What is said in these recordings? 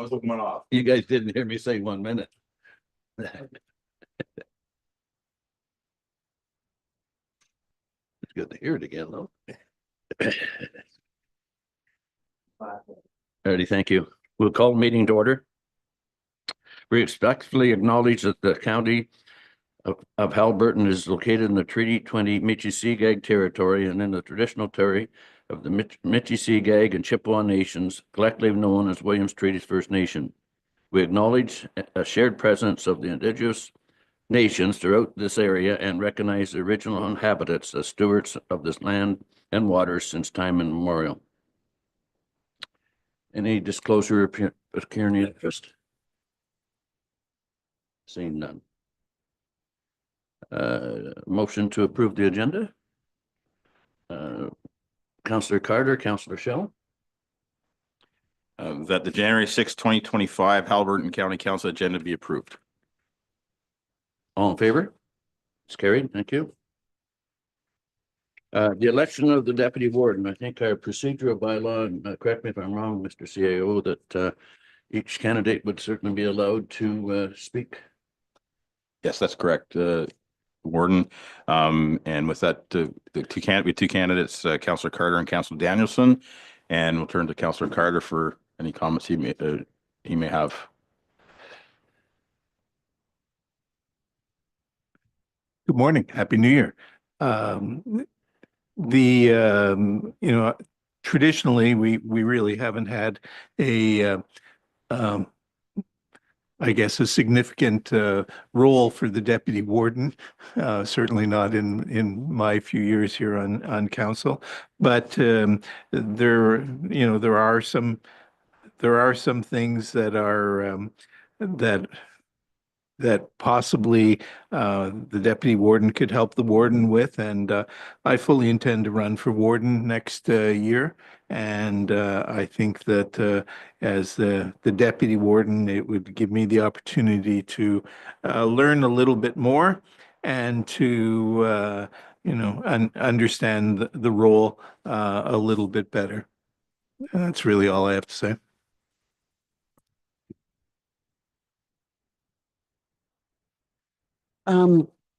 was looking one off. You guys didn't hear me say 1 minute. It's good to hear it again, though. Alrighty, thank you. We'll call the meeting to order. We respectfully acknowledge that the county of Haliburton is located in the Treaty 20 Michi-Segag territory and in the traditional territory of the Michi-Segag and Chippewa nations, collectively known as Williams Treaties First Nation. We acknowledge a shared presence of the indigenous nations throughout this area and recognize the original inhabitants as stewards of this land and waters since time immemorial. Any disclosure of pecuniary interest? Seeing none. Motion to approve the agenda. Councillor Carter, Councillor Shell. That the January 6, 2025 Haliburton County Council agenda be approved. All in favor? It's carried. Thank you. The election of the deputy warden. I think our procedural bylaw, and correct me if I'm wrong, Mr. CAO, that each candidate would certainly be allowed to speak. Yes, that's correct, Warden. And with that, the two candidates, Councillor Carter and Councillor Danielson, and we'll turn to Councillor Carter for any comments he may have. Good morning. Happy New Year. Traditionally, we really haven't had a, I guess, a significant role for the deputy warden. Certainly not in my few years here on council. But there are some things that are that possibly the deputy warden could help the warden with, and I fully intend to run for warden next year. And I think that as the deputy warden, it would give me the opportunity to learn a little bit more and to understand the role a little bit better. That's really all I have to say.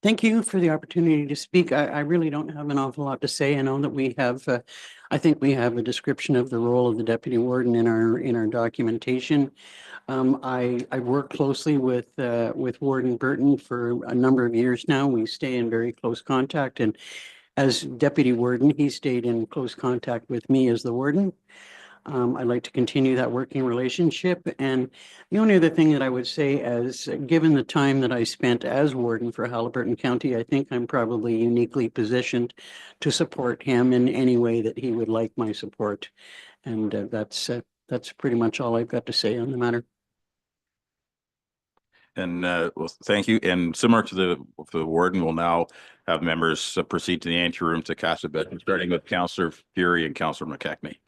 Thank you for the opportunity to speak. I really don't have an awful lot to say. I know that we have, I think we have a description of the role of the deputy warden in our documentation. I work closely with Warden Burton for a number of years now. We stay in very close contact, and as deputy warden, he stayed in close contact with me as the warden. I'd like to continue that working relationship. And the only other thing that I would say is, given the time that I spent as warden for Haliburton County, I think I'm probably uniquely positioned to support him in any way that he would like my support. And that's pretty much all I've got to say on the matter. And well, thank you. And similar to the warden, we'll now have members proceed to the anteroom to cast a vote, starting with Councillor Fury and Councillor McKechnie.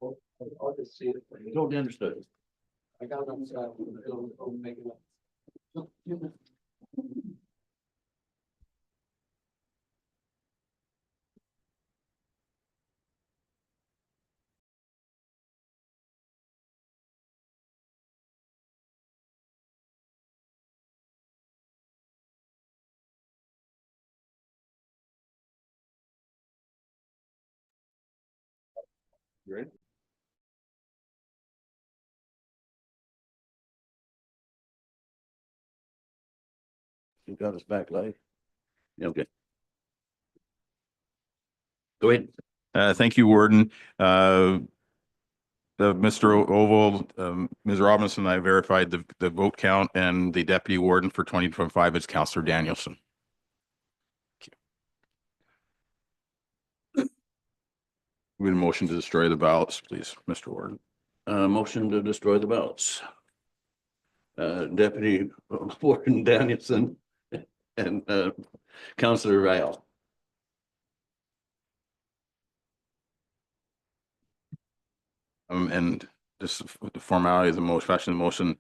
I'll just see it. Totally understood. I got it on the side. I'll make it up. You ready? You got us back live? Yeah, okay. Go ahead. Thank you, Warden. Mr. Oval, Ms. Robinson, and I verified the vote count, and the deputy warden for 2025 is Councillor Danielson. We have a motion to destroy the ballots, please, Mr. Warden. Motion to destroy the ballots. Deputy Warden Danielson and Councillor Ryle. And just the formality of the motion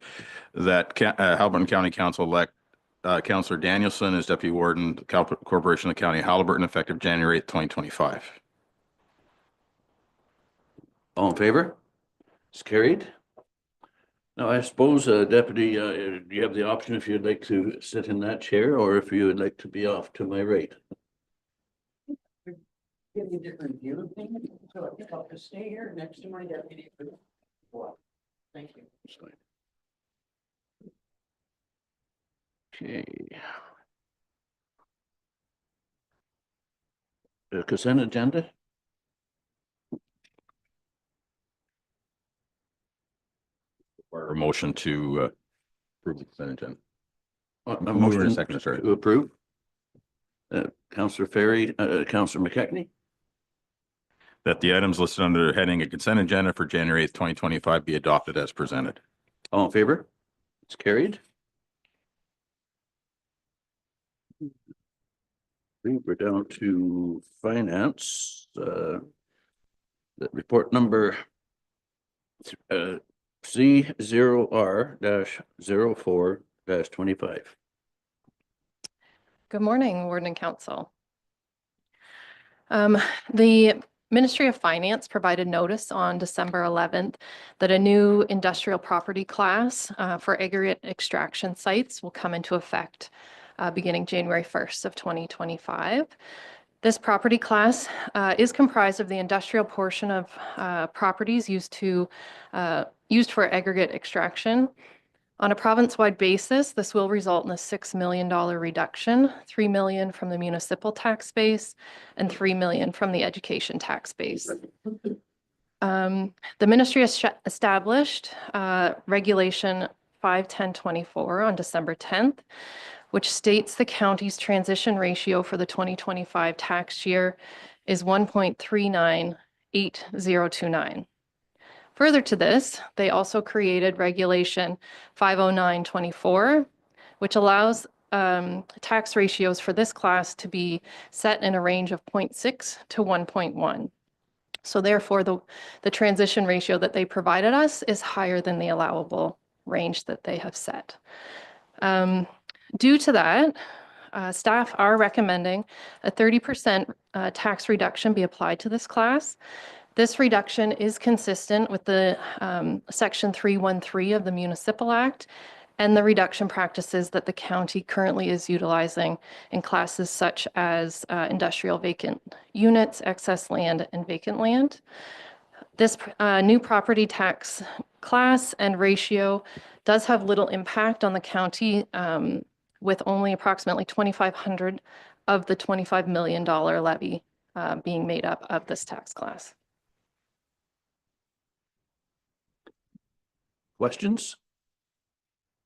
that Haliburton County Council elect Councillor Danielson as deputy warden, Corporation of the County of Haliburton, effective January 8th, 2025. All in favor? It's carried. Now, I suppose, Deputy, do you have the option if you'd like to sit in that chair or if you would like to be off to my right? Give me a different view of things, so I think I'll just stay here next to my deputy. Thank you. Okay. The consent agenda? Or a motion to approve the consent agenda. A Mover and motion seconder, sorry. to approve. Councillor Ferry, Councillor McKechnie. That the items listed under the heading of consent agenda for January 8th, 2025 be adopted as presented. All in favor? It's carried. I think we're down to finance, the report number C0R-04-25. Good morning, Warden and Council. The Ministry of Finance provided notice on December 11th that a new industrial property class for aggregate extraction sites will come into effect beginning January 1st of 2025. This property class is comprised of the industrial portion of properties used for aggregate extraction. On a province-wide basis, this will result in a $6 million reduction, $3 million from the municipal tax base and $3 million from the education tax base. The ministry has established Regulation 51024 on December 10th, which states the county's transition ratio for the 2025 tax year is 1.398029. Further to this, they also created Regulation 50924, which allows tax ratios for this class to be set in a range of 0.6 to 1.1. So therefore, the transition ratio that they provided us is higher than the allowable range that they have set. Due to that, staff are recommending a 30% tax reduction be applied to this class. This reduction is consistent with the Section 313 of the Municipal Act and the reduction practices that the county currently is utilizing in classes such as industrial vacant units, excess land, and vacant land. This new property tax class and ratio does have little impact on the county with only approximately 2,500 of the $25 million levy being made up of this tax class. Questions?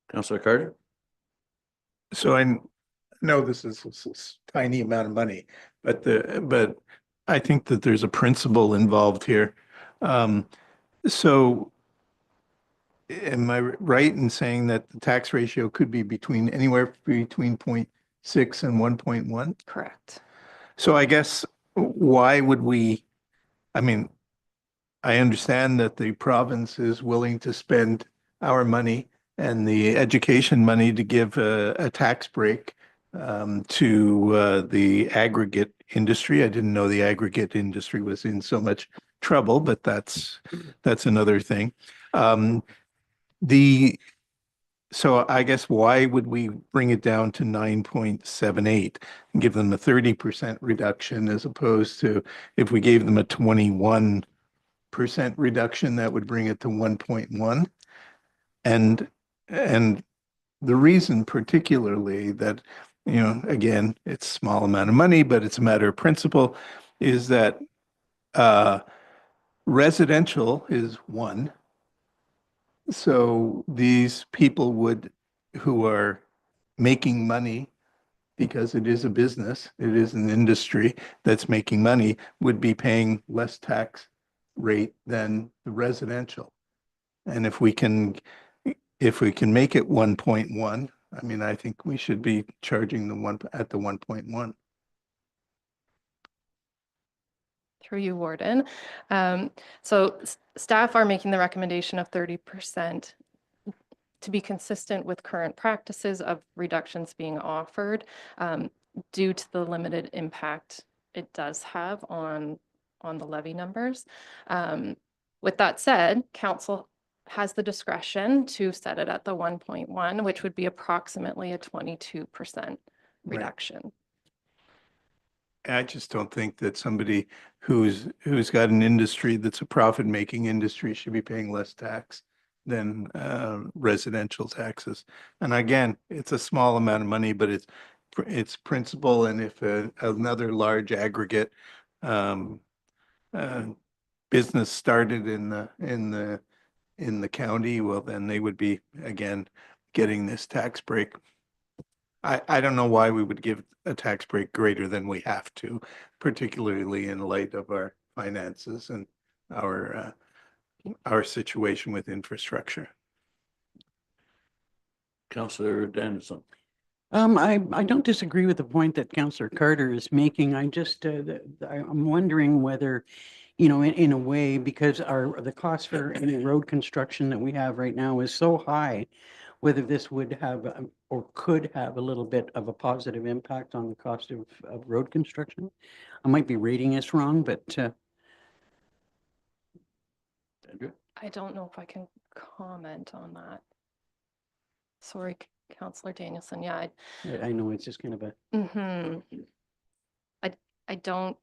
Councillor Carter? So I know this is a tiny amount of money, but I think that there's a principle involved here. So am I right in saying that the tax ratio could be anywhere between 0.6 and 1.1? Correct. So I guess why would we, I mean, I understand that the province is willing to spend our money and the education money to give a tax break to the aggregate industry. I didn't know the aggregate industry was in so much trouble, but that's another thing. Um, the So I guess why would we bring it down to 9.78 and give them a 30% reduction as opposed to if we gave them a 21% reduction, that would bring it to 1.1. And the reason particularly that, again, it's a small amount of money, but it's a matter of principle, is that uh, residential is one. So these people who are making money because it is a business, it is an industry that's making money, would be paying less tax rate than the residential. And if we can make it 1.1, I mean, I think we should be charging the 1.1. Through you, Warden. So staff are making the recommendation of 30% to be consistent with current practices of reductions being offered due to the limited impact it does have on the levy numbers. With that said, council has the discretion to set it at the 1.1, which would be approximately a 22% reduction. I just don't think that somebody who's got an industry that's a profit-making industry should be paying less tax than residential taxes. And again, it's a small amount of money, but it's principal. And if another large aggregate uh, business started in the county, well, then they would be again getting this tax break. I don't know why we would give a tax break greater than we have to, particularly in light of our finances and our situation with infrastructure. Councillor Danielson. I don't disagree with the point that Councillor Carter is making. I just, I'm wondering whether, in a way, because the cost for any road construction that we have right now is so high, whether this would have or could have a little bit of a positive impact on the cost of road construction. I might be rating this wrong, but Andrew? I don't know if I can comment on that. Sorry, Councillor Danielson. Yeah, I know it's just kind of a. I don't.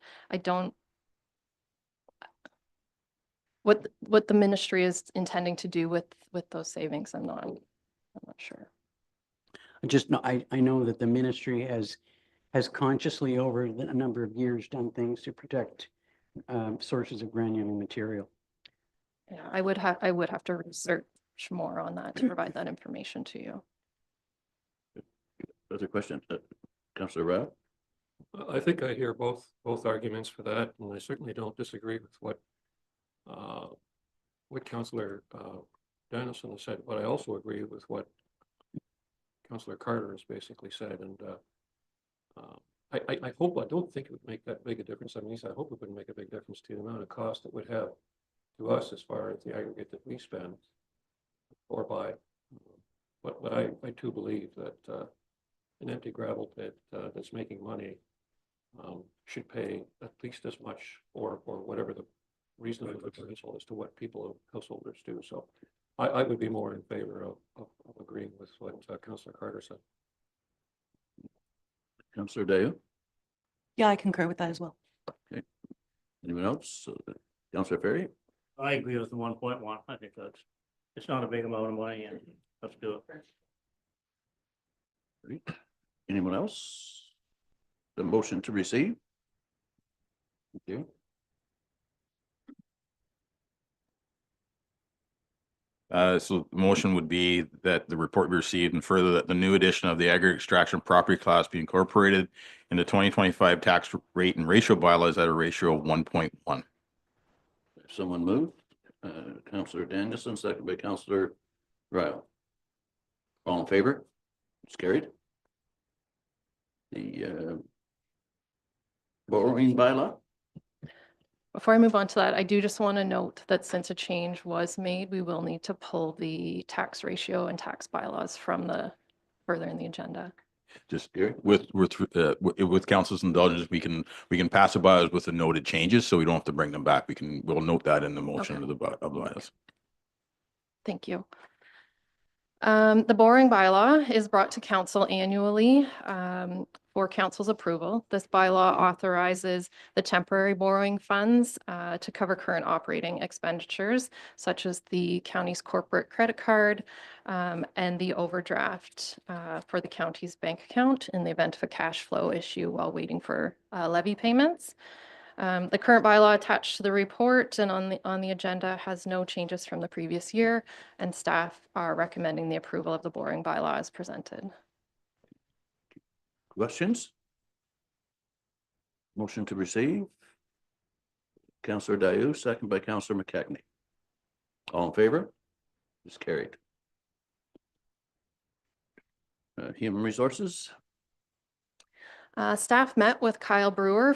What the ministry is intending to do with those savings, I'm not sure. Just know, I know that the ministry has consciously over a number of years done things to protect sources of granular material. Yeah, I would have to research more on that to provide that information to you. Other questions? Councillor Rao? I think I hear both arguments for that, and I certainly don't disagree with what Councillor Danielson has said, but I also agree with what Councillor Carter has basically said, and I don't think it would make that big a difference. I mean, I hope it wouldn't make a big difference to the amount of cost it would have to us as far as the aggregate that we spend or buy. But I too believe that an empty gravel pit that's making money should pay at least as much or whatever the reasonable differential as to what householders do. So I would be more in favor of agreeing with what Councillor Carter said. Councillor Deo? Yeah, I concur with that as well. Okay. Anyone else? Councillor Ferry? I agree with the 1.1. I think it's not a big amount of money and let's do it. Great. Anyone else? The motion to receive? Thank you. So the motion would be that the report be received and further that the new edition of the aggregate extraction property class be incorporated in the 2025 tax rate and ratio bylaws at a ratio of 1.1. Someone moved. Councillor Danielson, second by Councillor Ryle. All in favor? It's carried. The borrowing bylaw? Before I move on to that, I do just want to note that since a change was made, we will need to pull the tax ratio and tax bylaws from the further in the agenda. Just with council's indulgence, we can pass the bylaws with the noted changes, so we don't have to bring them back. We'll note that in the motion Okay. of the bylaws. Thank you. The borrowing bylaw is brought to council annually for council's approval. This bylaw authorizes the temporary borrowing funds to cover current operating expenditures, such as the county's corporate credit card and the overdraft for the county's bank account in the event of a cash flow issue while waiting for levy payments. The current bylaw attached to the report and on the agenda has no changes from the previous year, and staff are recommending the approval of the borrowing bylaw as presented. Questions? Motion to receive. Councillor Dayu, second by Councillor McCagney. All in favor? It's carried. Human Resources. Staff met with Kyle Brewer,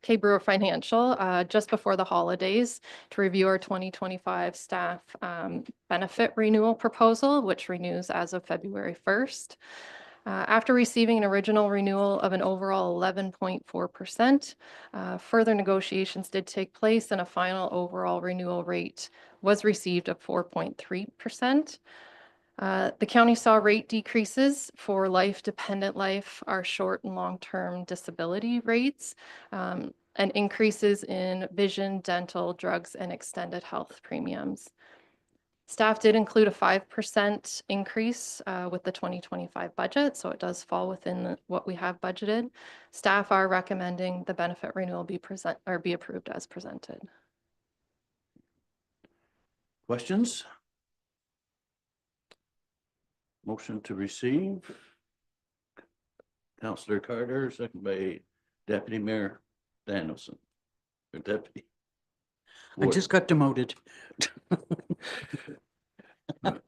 K Brewer Financial, just before the holidays to review our 2025 staff benefit renewal proposal, which renews as of February 1st. After receiving an original renewal of an overall 11.4%, further negotiations did take place and a final overall renewal rate was received of 4.3%. The county saw rate decreases for life, dependent life, our short and long-term disability rates, and increases in vision, dental, drugs, and extended health premiums. Staff did include a 5% increase with the 2025 budget, so it does fall within what we have budgeted. Staff are recommending the benefit renewal be approved as presented. Questions? Motion to receive. Councillor Carter, second by Deputy Mayor Danielson. Or Deputy. I just got demoted.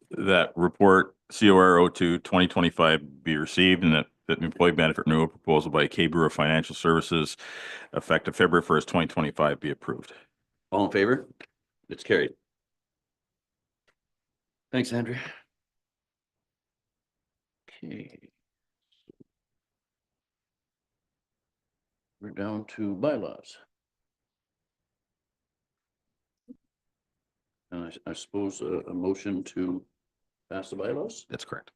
That report COR 02/2025 be received, and that employee benefit renewal proposal by K Brewer Financial Services effective February 1st, 2025 be approved. All in favor? It's carried. Thanks, Andrew. Okay. We're down to bylaws. And I suppose a motion to pass the bylaws? That's correct.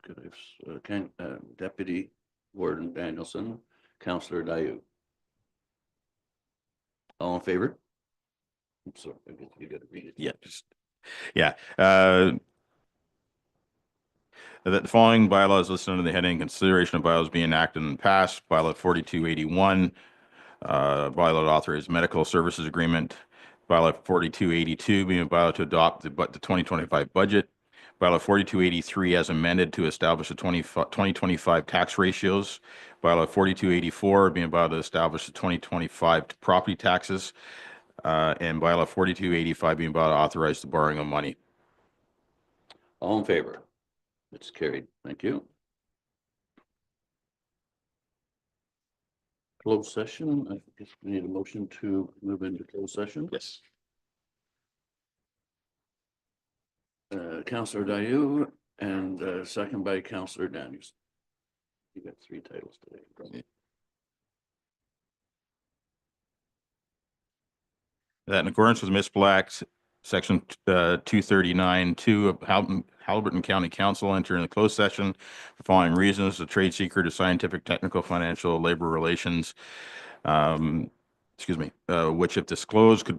Could I, Deputy Warden Danielson, Councillor Dayu. All in favor? I'm sorry, you got to read it. Yeah. That the following bylaws listed under the heading consideration of bylaws being enacted and passed. Bylaw 4281, bylaw to authorize medical services agreement. Bylaw 4282 being a bylaw to adopt the 2025 budget. Bylaw 4283 as amended to establish the 2025 tax ratios. Bylaw 4284 being a bylaw to establish the 2025 property taxes. And bylaw 4285 being a bylaw to authorize the borrowing of money. All in favor? It's carried. Thank you. Closed session. I guess we need a motion to move into closed session. Yes. Councillor Dayu and second by Councillor Daniels. You got three titles today. That in accordance with Municipal Act, Section 239(2) of Haliburton County Council enter in a closed session for following reasons: the trade secret of scientific, technical, financial, labor relations, which if disclosed could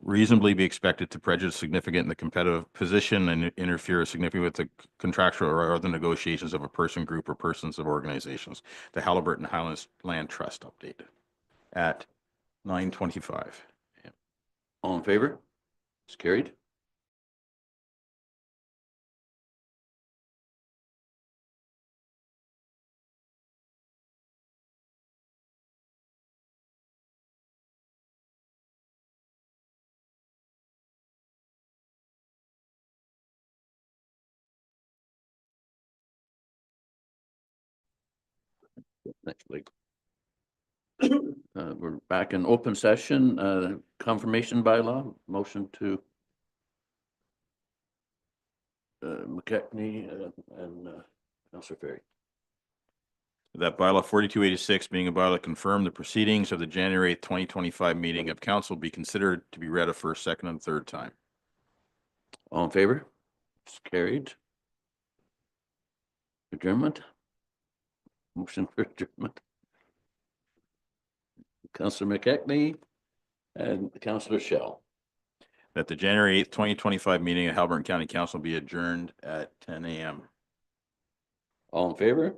reasonably be expected to prejudice significant in the competitive position and interfere significantly with the contractual or other negotiations of a person, group, or persons of organizations. The Haliburton Highlands Land Trust update at 9:25. All in favor? It's carried. Next week. We're back in open session, confirmation bylaw, motion to McKechnie and Councillor Ferry. That bylaw 4286 being a bylaw to confirm the proceedings of the January 8th, 2025 meeting of council be considered to be read a first, second, and third time. All in favor? It's carried. Adjournment? Motion for adjournment. Councillor McKechnie and Councillor Shell. That the January 8th, 2025 meeting of Haliburton County Council be adjourned at 10 a.m. All in favor?